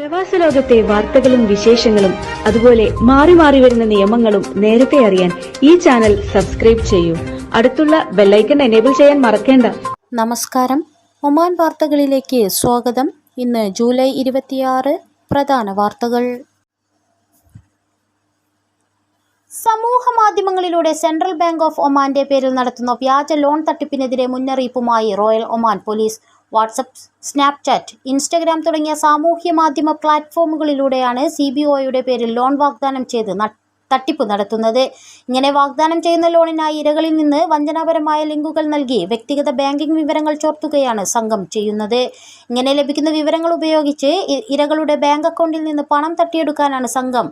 പ്രവാസ ലോകത്തെ വാർത്തകളും വിശേഷങ്ങളും അതുപോലെ മാറി മാറി വരുന്ന നിയമങ്ങളും നേരത്തെ അറിയാൻ ഈ ചാനൽ സബ്സ്ക്രൈബ് ചെയ്യൂ. അടുത്തുള്ള ബെല്ലൈക്കൺ എനേബിൾ ചെയ്യാൻ മറക്കേണ്ട. നമസ്കാരം, ഒമാൻ വാർത്തകളിലേക്ക് സ്വാഗതം. ഇന്ന് ജൂലൈ 26. പ്രധാന വാർത്തകൾ. സമൂഹ മാധ്യമങ്ങളിലൂടെ സെൻട്രൽ ബാങ്ക് ഓഫ് ഒമാന്റെ പേരിൽ നടത്തുന്ന വ്യാജ ലോൺ തട്ടിപ്പിനെതിരെ മുന്നറിയിപ്പുമായി royal Oman police. WhatsApp, Snapchat, Instagram തുടങ്ങിയ സാമൂഹ്യ മാധ്യമ പ്ലാറ്റ്ഫോമുകളിലൂടെയാണ് CBOയുടെ പേരിൽ ലോൺ വാഗ്ദാനം ചെയ്ത് തട്ടിപ്പ് നടത്തുന്നത്. ഇങ്ങനെ വാഗ്ദാനം ചെയ്യുന്ന ലോണിനായി ഇരകളിൽ നിന്ന് വഞ്ചനാപരമായ ലിങ്കുകൾ നൽകി വ്യക്തിഗത ബാങ്കിംഗ് വിവരങ്ങൾ ചോർത്തുകയാണ് സംഘം ചെയ്യുന്നത്. ഇങ്ങനെ ലഭിക്കുന്ന വിവരങ്ങൾ ഉപയോഗിച്ച് ഇരകളുടെ ബാങ്ക് അക്കൗണ്ടിൽ നിന്ന് പണം തട്ടിയെടുക്കാനാണ് സംഘം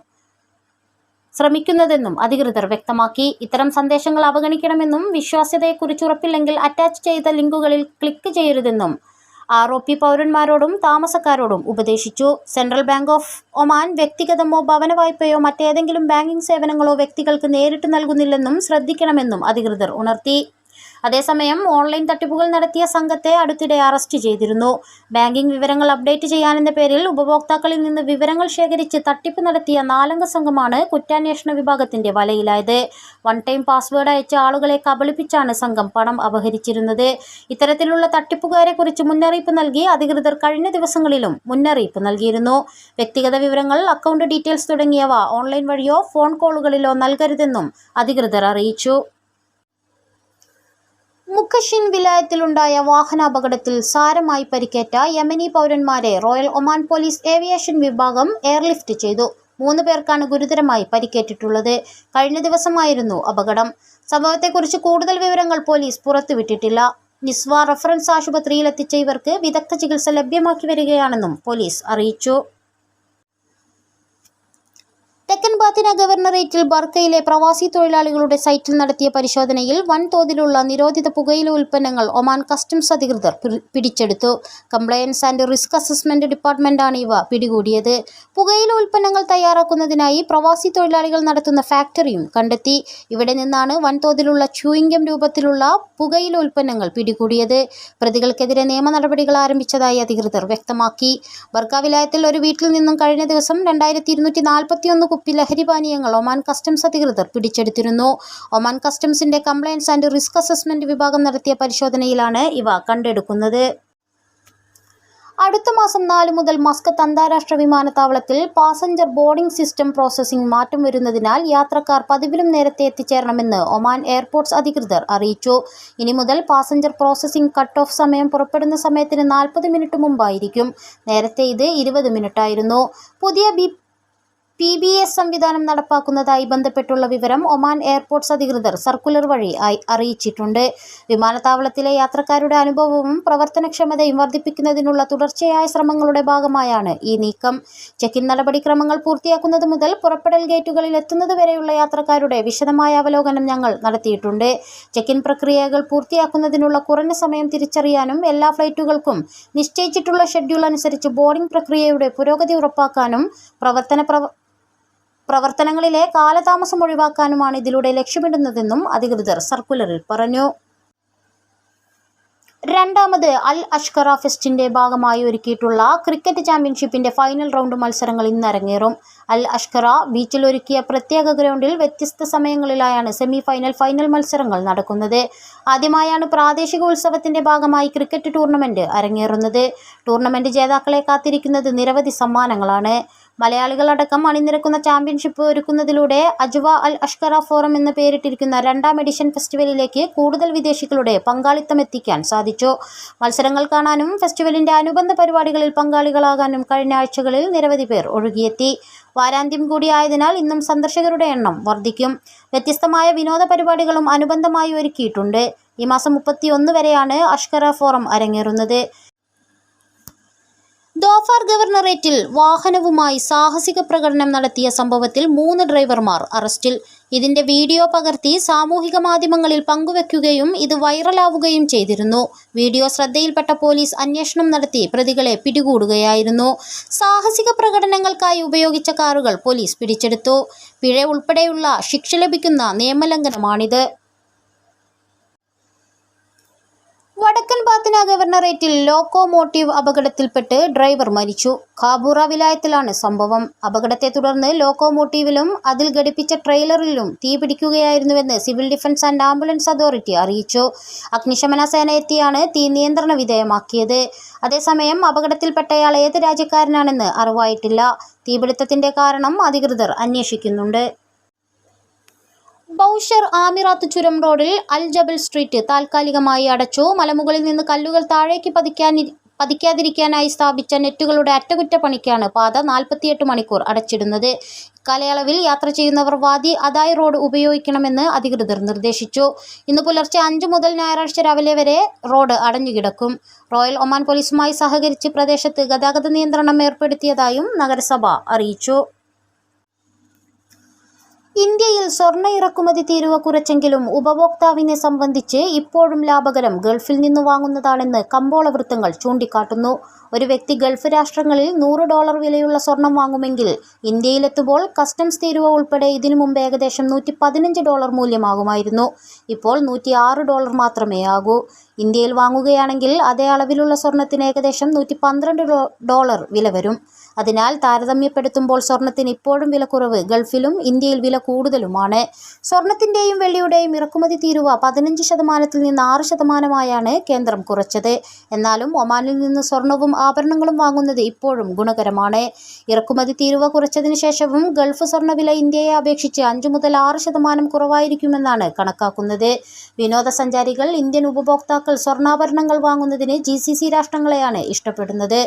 ശ്രമിക്കുന്നതെന്നും അധികൃതർ വ്യക്തമാക്കി. ഇത്തരം സന്ദേശങ്ങൾ അവഗണിക്കണമെന്നും വിശ്വാസ്യതയെക്കുറിച്ച് ഉറപ്പില്ലെങ്കിൽ അറ്റാച്ച് ചെയ്ത ലിങ്കുകളിൽ ക്ലിക്ക് ചെയ്യരുതെന്നും ROP പൗരന്മാരോടും താമസക്കാരോടും ഉപദേശിച്ചു. സെൻട്രൽ ബാങ്ക് ഓഫ് ഒമാൻ വ്യക്തിഗതമോ ഭവന വായ്പയോ മറ്റേതെങ്കിലും ബാങ്കിംഗ് സേവനങ്ങളോ വ്യക്തികൾക്ക് നേരിട്ട് നൽകുന്നില്ലെന്നും ശ്രദ്ധിക്കണമെന്നും അധികൃതർ ഉണർത്തി. അതേസമയം ഓൺലൈൻ തട്ടിപ്പുകൾ നടത്തിയ സംഘത്തെ അടുത്തിടെ അറസ്റ്റ് ചെയ്തിരുന്നു. ബാങ്കിംഗ് വിവരങ്ങൾ അപ്ഡേറ്റ് ചെയ്യാനെന്ന പേരിൽ ഉപഭോക്താക്കളിൽ നിന്ന് വിവരങ്ങൾ ശേഖരിച്ച് തട്ടിപ്പ് നടത്തിയ 4-അംഗ സംഘമാണ് കുറ്റാന്വേഷണ വിഭാഗത്തിന്റെ വലയിലായത്. വൺ ടൈം പാസ്വേഡ് അയച്ച ആളുകളെ കബളിപ്പിച്ചാണ് സംഘം പണം അപഹരിച്ചിരുന്നത്. ഇത്തരത്തിലുള്ള തട്ടിപ്പുകാരെക്കുറിച്ച് മുന്നറിയിപ്പ് നൽകി അധികൃതർ കഴിഞ്ഞ ദിവസങ്ങളിലും മുന്നറിയിപ്പ് നൽകിയിരുന്നു. വ്യക്തിഗത വിവരങ്ങൾ, അക്കൗണ്ട് ഡീറ്റെയിൽസ് തുടങ്ങിയവ ഓൺലൈൻ വഴിയോ ഫോൺ കോളുകളിലോ നൽകരുതെന്നും അധികൃതർ അറിയിച്ചു. മുഖഷിൻ വിലായത്തിലുണ്ടായ വാഹനാപകടത്തിൽ സാരമായി പരിക്കേറ്റ യമനി പൗരന്മാരെ റോയൽ ഒമാൻ പോലീസ് ഏവിയേഷൻ വിഭാഗം എയർലിഫ്റ്റ് ചെയ്തു. 3 പേർക്കാണ് ഗുരുതരമായി പരിക്കേറ്റിട്ടുള്ളത്. കഴിഞ്ഞ ദിവസമായിരുന്നു അപകടം. സംഭവത്തെക്കുറിച്ച് കൂടുതൽ വിവരങ്ങൾ പോലീസ് പുറത്തുവിട്ടിട്ടില്ല. നിസ്വ റഫറൻസ് ആശുപത്രിയിലെത്തിച്ച ഇവർക്ക് വിദഗ്ധ ചികിത്സ ലഭ്യമാക്കി വരികയാണെന്നും പോലീസ് അറിയിച്ചു. തെക്കൻ ബാത്തിന ഗവർണറേറ്റിൽ ബർക്കയിലെ പ്രവാസി തൊഴിലാളികളുടെ സൈറ്റിൽ നടത്തിയ പരിശോധനയിൽ വൻതോതിലുള്ള നിരോധിത പുകയില ഉൽപ്പന്നങ്ങൾ ഒമാൻ കസ്റ്റംസ് അധികൃതർ പിടിച്ചെടുത്തു. കംപ്ലയൻസ് ആൻഡ് റിസ്ക് അസസ്മെന്റ് ഡിപ്പാർട്ട്മെന്റാണ് ഇവ പിടികൂടിയത്. പുകയില ഉൽപ്പന്നങ്ങൾ തയ്യാറാക്കുന്നതിനായി പ്രവാസി തൊഴിലാളികൾ നടത്തുന്ന ഫാക്ടറിയും കണ്ടെത്തി. ഇവിടെ നിന്നാണ് വൻതോതിലുള്ള ച്യൂയിംഗം രൂപത്തിലുള്ള പുകയില ഉൽപ്പന്നങ്ങൾ പിടികൂടിയത്. പ്രതികൾക്കെതിരെ നിയമ നടപടികൾ ആരംഭിച്ചതായി അധികൃതർ വ്യക്തമാക്കി. ബർക്ക വിലായത്തിൽ ഒരു വീട്ടിൽ നിന്നും കഴിഞ്ഞ ദിവസം 2241 കുപ്പി ലഹരി പാനീയങ്ങൾ ഒമാൻ കസ്റ്റംസ് അധികൃതർ പിടിച്ചെടുത്തിരുന്നു. ഒമാൻ കസ്റ്റംസിന്റെ കംപ്ലയൻസ് ആൻഡ് റിസ്ക് അസസ്മെന്റ് വിഭാഗം നടത്തിയ പരിശോധനയിലാണ് ഇവ കണ്ടെടുക്കുന്നത്. അടുത്ത മാസം 4 മുതൽ മസ്കത്ത് അന്താരാഷ്ട്ര വിമാനത്താവളത്തിൽ പാസഞ്ചർ ബോർഡിംഗ് സിസ്റ്റം പ്രോസസ്സിംഗ് മാറ്റം വരുന്നതിനാൽ യാത്രക്കാർ പതിവിലും നേരത്തെ എത്തിച്ചേരണമെന്ന് ഒമാൻ എയർപോർട്ട്സ് അധികൃതർ അറിയിച്ചു. ഇനി മുതൽ പാസഞ്ചർ പ്രോസസ്സിംഗ് കട്ട് ഓഫ് സമയം പുറപ്പെടുന്ന സമയത്തിന് 40 മിനിറ്റ് മുമ്പായിരിക്കും. നേരത്തെ ഇത് 20 മിനിറ്റായിരുന്നു. പുതിയ PBS സംവിധാനം നടപ്പാക്കുന്നതായി ബന്ധപ്പെട്ടുള്ള വിവരം ഒമാൻ എയർപോർട്ട്സ് അധികൃതർ സർക്കുലർ വഴി അറിയിച്ചിട്ടുണ്ട്. വിമാനത്താവളത്തിലെ യാത്രക്കാരുടെ അനുഭവവും പ്രവർത്തനക്ഷമതയും വർദ്ധിപ്പിക്കുന്നതിനുള്ള തുടർച്ചയായ ശ്രമങ്ങളുടെ ഭാഗമായാണ് ഈ നീക്കം. ചെക്ക് ഇൻ നടപടിക്രമങ്ങൾ പൂർത്തിയാക്കുന്നത് മുതൽ പുറപ്പെടൽ ഗേറ്റുകളിൽ എത്തുന്നത് വരെയുള്ള യാത്രക്കാരുടെ വിശദമായ അവലോകനം ഞങ്ങൾ നടത്തിയിട്ടുണ്ട്. ചെക്ക് ഇൻ പ്രക്രിയകൾ പൂർത്തിയാക്കുന്നതിനുള്ള കുറഞ്ഞ സമയം തിരിച്ചറിയാനും എല്ലാ ഫ്ലൈറ്റുകൾക്കും നിശ്ചയിച്ചിട്ടുള്ള ഷെഡ്യൂൾ അനുസരിച്ച് ബോർഡിംഗ് പ്രക്രിയയുടെ പുരോഗതി ഉറപ്പാക്കാനും പ്രവർത്തനങ്ങളിലെ കാലതാമസം ഒഴിവാക്കാനുമാണ് ഇതിലൂടെ ലക്ഷ്യമിടുന്നതെന്നും അധികൃതർ സർക്കുലറിൽ പറഞ്ഞു. 2ാമത് അൽ അഷ്കറ ഫെസ്റ്റിന്റെ ഭാഗമായി ഒരുക്കിയിട്ടുള്ള ക്രിക്കറ്റ് ചാമ്പ്യൻഷിപ്പിന്റെ ഫൈനൽ റൗണ്ട് മത്സരങ്ങൾ ഇന്ന് അരങ്ങേറും. അൽ അഷ്കറ ബീച്ചിൽ ഒരുക്കിയ പ്രത്യേക ഗ്രൗണ്ടിൽ വ്യത്യസ്ത സമയങ്ങളിലായാണ് ഫൈനൽ മത്സരങ്ങൾ നടക്കുന്നത്. ആദ്യമായാണ് പ്രാദേശിക ഉത്സവത്തിന്റെ ഭാഗമായി ക്രിക്കറ്റ് ടൂർണമെന്റ് അരങ്ങേറുന്നത്. ടൂർണമെന്റ് ജേതാക്കളെ കാത്തിരിക്കുന്നത് നിരവധി സമ്മാനങ്ങളാണ്. മലയാളികളടക്കം അണിനിരക്കുന്ന ചാമ്പ്യൻഷിപ്പ് ഒരുക്കുന്നതിലൂടെ അജ്വ അൽ അഷ്കറ ഫോറം എന്ന് പേരിട്ടിരിക്കുന്ന 2ാം എഡിഷൻ ഫെസ്റ്റിവലിലേക്ക് കൂടുതൽ വിദേശികളുടെ പങ്കാളിത്തം എത്തിക്കാൻ സാധിച്ചു. മത്സരങ്ങൾ കാണാനും ഫെസ്റ്റിവലിന്റെ അനുബന്ധ പരിപാടികളിൽ പങ്കാളികളാകാനും കഴിഞ്ഞ ആഴ്ചകളിൽ നിരവധി പേർ ഒഴുകിയെത്തി. വാരാന്ത്യം കൂടിയായതിനാൽ ഇന്നും സന്ദർശകരുടെ എണ്ണം വർദ്ധിക്കും. വ്യത്യസ്തമായ വിനോദ പരിപാടികളും അനുബന്ധമായി ഒരുക്കിയിട്ടുണ്ട്. ഈ മാസം 31 വരെയാണ് അഷ്കറ ഫോറം അരങ്ങേറുന്നത്. ദോഫാർ ഗവർണറേറ്റിൽ വാഹനവുമായി സാഹസിക പ്രകടനം നടത്തിയ സംഭവത്തിൽ 3 ഡ്രൈവർമാർ അറസ്റ്റിൽ. ഇതിന്റെ വീഡിയോ പകർത്തി സാമൂഹിക മാധ്യമങ്ങളിൽ പങ്കുവെക്കുകയും ഇത് വൈറലാവുകയും ചെയ്തിരുന്നു. വീഡിയോ ശ്രദ്ധയിൽപ്പെട്ട പോലീസ് അന്വേഷണം നടത്തി പ്രതികളെ പിടികൂടുകയായിരുന്നു. സാഹസിക പ്രകടനങ്ങൾക്കായി ഉപയോഗിച്ച കാറുകൾ പോലീസ് പിടിച്ചെടുത്തു. പിഴ ഉൾപ്പെടെയുള്ള ശിക്ഷ ലഭിക്കുന്ന നിയമലംഘനമാണിത്. വടക്കൻ പാത്തിന ഗവർണറേറ്റിൽ ലോക്കോമോട്ടീവ് അപകടത്തിൽപ്പെട്ട് ഡ്രൈവർ മരിച്ചു. ഖാബൂറ വിലായത്തിലാണ് സംഭവം. അപകടത്തെ തുടർന്ന് ലോക്കോമോട്ടീവിലും അതിൽ ഘടിപ്പിച്ച ട്രെയിലറിലും തീപിടിക്കുകയായിരുന്നുവെന്ന് civil defence and ambulance authority അറിയിച്ചു. അഗ്നിശമന സേന എത്തിയാണ് തീ നിയന്ത്രണ വിധേയമാക്കിയത്. അതേസമയം അപകടത്തിൽപ്പെട്ടയാൾ ഏത് രാജ്യക്കാരനാണെന്ന് അറിവായിട്ടില്ല. തീപിടുത്തത്തിന്റെ കാരണം അധികൃതർ അന്വേഷിക്കുന്നുണ്ട്. ബൗഷർ ആമിറാത്ത് ചുരം റോഡിൽ അൽ ജബൽ സ്ട്രീറ്റ് താൽക്കാലികമായി അടച്ചു. മലമുകളിൽ നിന്ന് കല്ലുകൾ താഴേക്ക് പതിക്കാതിരിക്കാനായി സ്ഥാപിച്ച നെറ്റുകളുടെ അറ്റകുറ്റപ്പണിക്കാണ് പാത 48 മണിക്കൂർ അടച്ചിടുന്നത്. കാലയളവിൽ യാത്ര ചെയ്യുന്നവർ വാദി അദായ് റോഡ് ഉപയോഗിക്കണമെന്ന് അധികൃതർ നിർദ്ദേശിച്ചു. ഇന്ന് പുലർച്ചെ 5 മുതൽ ഞായറാഴ്ച രാവിലെ വരെ റോഡ് അടഞ്ഞുകിടക്കും. റോയൽ ഒമാൻ പോലീസുമായി സഹകരിച്ച് പ്രദേശത്ത് ഗതാഗത നിയന്ത്രണം ഏർപ്പെടുത്തിയതായും നഗരസഭ അറിയിച്ചു. ഇന്ത്യയിൽ സ്വർണ്ണ ഇറക്കുമതി തീരുവ കുറച്ചെങ്കിലും ഉപഭോക്താവിനെ സംബന്ധിച്ച് ഇപ്പോഴും ലാഭകരം ഗൾഫിൽ നിന്ന് വാങ്ങുന്നതാണെന്ന് കമ്പോള വൃത്തങ്ങൾ ചൂണ്ടിക്കാട്ടുന്നു. ഒരു വ്യക്തി ഗൾഫ് രാഷ്ട്രങ്ങളിൽ $100 വിലയുള്ള സ്വർണം വാങ്ങുമെങ്കിൽ ഇന്ത്യയിലെത്തുമ്പോൾ കസ്റ്റംസ് തീരുവ ഉൾപ്പെടെ ഇതിനു മുമ്പ് ഏകദേശം $115 മൂല്യമാകുമായിരുന്നു. ഇപ്പോൾ $106 മാത്രമേ ആകൂ. ഇന്ത്യയിൽ വാങ്ങുകയാണെങ്കിൽ അതേ അളവിലുള്ള സ്വർണത്തിന് ഏകദേശം $112 വില വരും. അതിനാൽ താരതമ്യപ്പെടുത്തുമ്പോൾ സ്വർണത്തിന് ഇപ്പോഴും വിലക്കുറവ് ഗൾഫിലും ഇന്ത്യയിൽ വില കൂടുതലുമാണ്. സ്വർണത്തിൻ്റെയും വെള്ളിയുടെയും ഇറക്കുമതി തീരുവ 15% നിന്ന് 6%ആയാണ് കേന്ദ്രം കുറച്ചത്. എന്നാലും ഒമാനിൽ നിന്ന് സ്വർണവും ആഭരണങ്ങളും വാങ്ങുന്നത് ഇപ്പോഴും ഗുണകരമാണ്. ഇറക്കുമതി തീരുവ കുറച്ചതിന് ശേഷവും ഗൾഫ് സ്വർണ്ണവില ഇന്ത്യയെ അപേക്ഷിച്ച് 5 മുതൽ 6% കുറവായിരിക്കുമെന്നാണ് കണക്കാക്കുന്നത്. വിനോദസഞ്ചാരികൾ ഇന്ത്യൻ ഉപഭോക്താക്കൾ സ്വർണ്ണാഭരണങ്ങൾ വാങ്ങുന്നതിന് GCC രാഷ്ട്രങ്ങളെയാണ് ഇഷ്ടപ്പെടുന്നത്.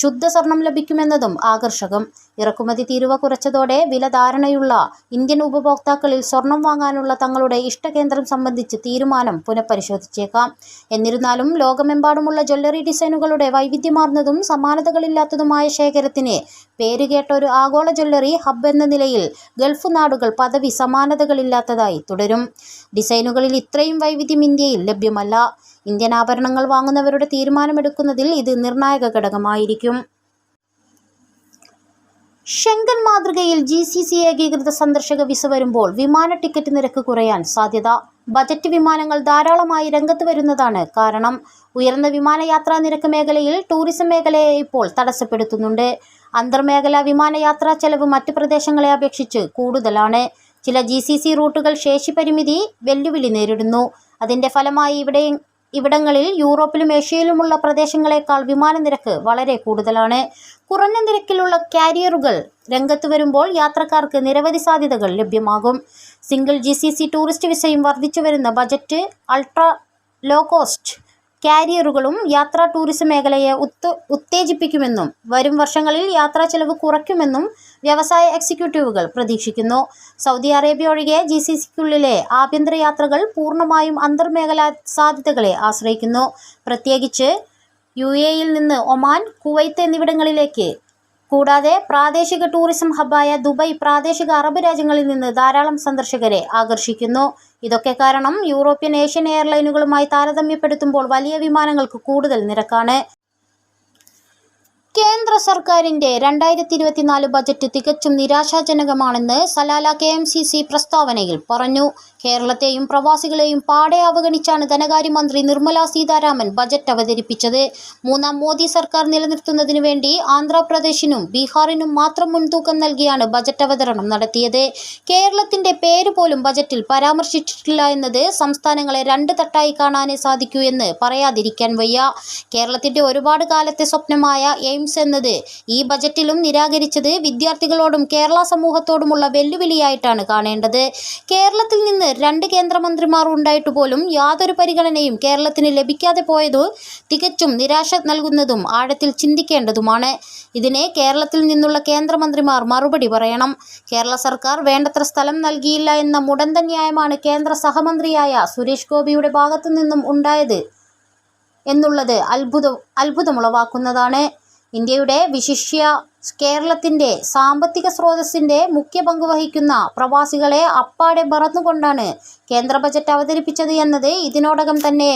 ശുദ്ധ സ്വർണം ലഭിക്കുമെന്നതും ആകർഷകം. ഇറക്കുമതി തീരുവ കുറച്ചതോടെ വില ധാരണയുള്ള ഇന്ത്യൻ ഉപഭോക്താക്കളിൽ സ്വർണം വാങ്ങാനുള്ള തങ്ങളുടെ ഇഷ്ടകേന്ദ്രം സംബന്ധിച്ച് തീരുമാനം പുനഃപരിശോധിച്ചേക്കാം. എന്നിരുന്നാലും ലോകമെമ്പാടുമുള്ള ജ്വല്ലറി ഡിസൈനുകളുടെ വൈവിധ്യമാർന്നതും സമാനതകളില്ലാത്തതുമായ ശേഖരത്തിന് പേരുകേട്ട ഒരു ആഗോള ജ്വല്ലറി ഹബ്ബ് എന്ന നിലയിൽ ഗൾഫ് നാടുകൾ പദവി സമാനതകളില്ലാത്തതായി തുടരും. ഡിസൈനുകളിൽ ഇത്രയും വൈവിധ്യം ഇന്ത്യയിൽ ലഭ്യമല്ല. ഇന്ത്യൻ ആഭരണങ്ങൾ വാങ്ങുന്നവരുടെ തീരുമാനമെടുക്കുന്നതിൽ ഇത് നിർണായക ഘടകമായിരിക്കും. ഷെങ്കൻ മാതൃകയിൽ GCC ഏകീകൃത സന്ദർശക വിസ വരുമ്പോൾ വിമാന ടിക്കറ്റ് നിരക്ക് കുറയാൻ സാധ്യത. ബജറ്റ് വിമാനങ്ങൾ ധാരാളമായി രംഗത്ത് വരുന്നതാണ് കാരണം. ഉയർന്ന വിമാനയാത്രാ നിരക്ക് മേഖലയിൽ ടൂറിസം മേഖലയെ ഇപ്പോൾ തടസ്സപ്പെടുത്തുന്നുണ്ട്. അന്തർമേഖലാ വിമാനയാത്രാ ചെലവ് മറ്റ് പ്രദേശങ്ങളെ അപേക്ഷിച്ച് കൂടുതലാണ്. ചില GCC റൂട്ടുകൾ ശേഷി പരിമിതി വെല്ലുവിളി നേരിടുന്നു. അതിൻ്റെ ഫലമായി ഇവിടങ്ങളിൽ യൂറോപ്പിലും ഏഷ്യയിലുമുള്ള പ്രദേശങ്ങളെക്കാൾ വിമാന നിരക്ക് വളരെ കൂടുതലാണ്. കുറഞ്ഞ നിരക്കിലുള്ള കാരിയറുകൾ രംഗത്ത് വരുമ്പോൾ യാത്രക്കാർക്ക് നിരവധി സാധ്യതകൾ ലഭ്യമാകും. സിംഗിൾ GCC ടൂറിസ്റ്റ് വിസയും വർദ്ധിച്ചു വരുന്ന ബജറ്റ് അൾട്രാ ലോ കോസ്റ്റ് കാരിയറുകളും യാത്രാ ടൂറിസം മേഖലയെ ഉത്തേജിപ്പിക്കുമെന്നും വരും വർഷങ്ങളിൽ യാത്രാ ചെലവ് കുറയ്ക്കുമെന്നും വ്യവസായ എക്സിക്യൂട്ടീവുകൾ പ്രതീക്ഷിക്കുന്നു. സൗദി അറേബ്യ ഒഴികെ GCCക്കുള്ളിലെ ആഭ്യന്തര യാത്രകൾ പൂർണ്ണമായും അന്തർമേഖലാ സാധ്യതകളെ ആശ്രയിക്കുന്നു. പ്രത്യേകിച്ച് UAEയിൽ നിന്ന് ഒമാൻ, കുവൈത്ത് എന്നിവിടങ്ങളിലേക്ക്. കൂടാതെ പ്രാദേശിക ടൂറിസം ഹബ്ബായ ദുബായ് പ്രാദേശിക അറബ് രാജ്യങ്ങളിൽ നിന്ന് ധാരാളം സന്ദർശകരെ ആകർഷിക്കുന്നു. ഇതൊക്കെ കാരണം യൂറോപ്യൻ, ഏഷ്യൻ എയർലൈനുകളുമായി താരതമ്യപ്പെടുത്തുമ്പോൾ വലിയ വിമാനങ്ങൾക്ക് കൂടുതൽ നിരക്കാണ്. കേന്ദ്ര സർക്കാരിൻ്റെ 2024 ബജറ്റ് തികച്ചും നിരാശാജനകമാണെന്ന് സലാല KMCC പ്രസ്താവനയിൽ പറഞ്ഞു. കേരളത്തെയും പ്രവാസികളെയും പാടെ അവഗണിച്ചാണ് ധനകാര്യമന്ത്രി നിർമ്മല സീതാരാമൻ ബജറ്റ് അവതരിപ്പിച്ചത്. മൂന്നാം മോദി സർക്കാർ നിലനിർത്തുന്നതിന് വേണ്ടി ആന്ധ്രാപ്രദേശിനും ബീഹാറിനും മാത്രം മുൻതൂക്കം നൽകിയാണ് ബജറ്റ് അവതരണം നടത്തിയത്. കേരളത്തിൻ്റെ പേര് പോലും ബജറ്റിൽ പരാമർശിച്ചിട്ടില്ല എന്നത് സംസ്ഥാനങ്ങളെ 2 തട്ടായി കാണാനേ സാധിക്കൂ എന്ന് പറയാതിരിക്കാൻ വയ്യ. കേരളത്തിൻ്റെ ഒരുപാട് കാലത്തെ സ്വപ്നമായ എയിംസ് എന്നത് ഈ ബജറ്റിലും നിരാകരിച്ചത് വിദ്യാർത്ഥികളോടും കേരള സമൂഹത്തോടുമുള്ള വെല്ലുവിളിയായിട്ടാണ് കാണേണ്ടത്. കേരളത്തിൽ നിന്ന് 2 കേന്ദ്രമന്ത്രിമാർ ഉണ്ടായിട്ട് പോലും യാതൊരു പരിഗണനയും കേരളത്തിന് ലഭിക്കാതെ പോയത് തികച്ചും നിരാശ നൽകുന്നതും ആഴത്തിൽ ചിന്തിക്കേണ്ടതുമാണ്. ഇതിന് കേരളത്തിൽ നിന്നുള്ള കേന്ദ്രമന്ത്രിമാർ മറുപടി പറയണം. കേരള സർക്കാർ വേണ്ടത്ര സ്ഥലം നൽകിയില്ല എന്ന മുടന്തൻ ന്യായമാണ് കേന്ദ്ര സഹമന്ത്രിയായ സുരേഷ് ഗോപിയുടെ ഭാഗത്തു നിന്നും ഉണ്ടായത് എന്നുള്ളത് അത്ഭുതമുളവാക്കുന്നതാണ്. ഇന്ത്യയുടെ വിശിഷ്യ കേരളത്തിൻ്റെ സാമ്പത്തിക സ്രോതസ്സിൻ്റെ മുഖ്യ പങ്ക് വഹിക്കുന്ന പ്രവാസികളെ അപ്പാടെ മറന്നുകൊണ്ടാണ് കേന്ദ്ര ബജറ്റ് അവതരിപ്പിച്ചത് എന്നത് ഇതിനോടകം തന്നെ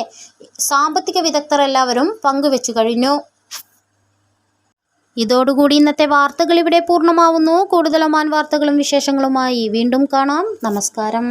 സാമ്പത്തിക വിദഗ്ധർ എല്ലാവരും പങ്കുവെച്ചു കഴിഞ്ഞു. ഇതോടുകൂടി ഇന്നത്തെ വാർത്തകൾ ഇവിടെ പൂർണ്ണമാവുന്നു. കൂടുതൽ ഒമാൻ വാർത്തകളും വിശേഷങ്ങളുമായി വീണ്ടും കാണാം. നമസ്കാരം.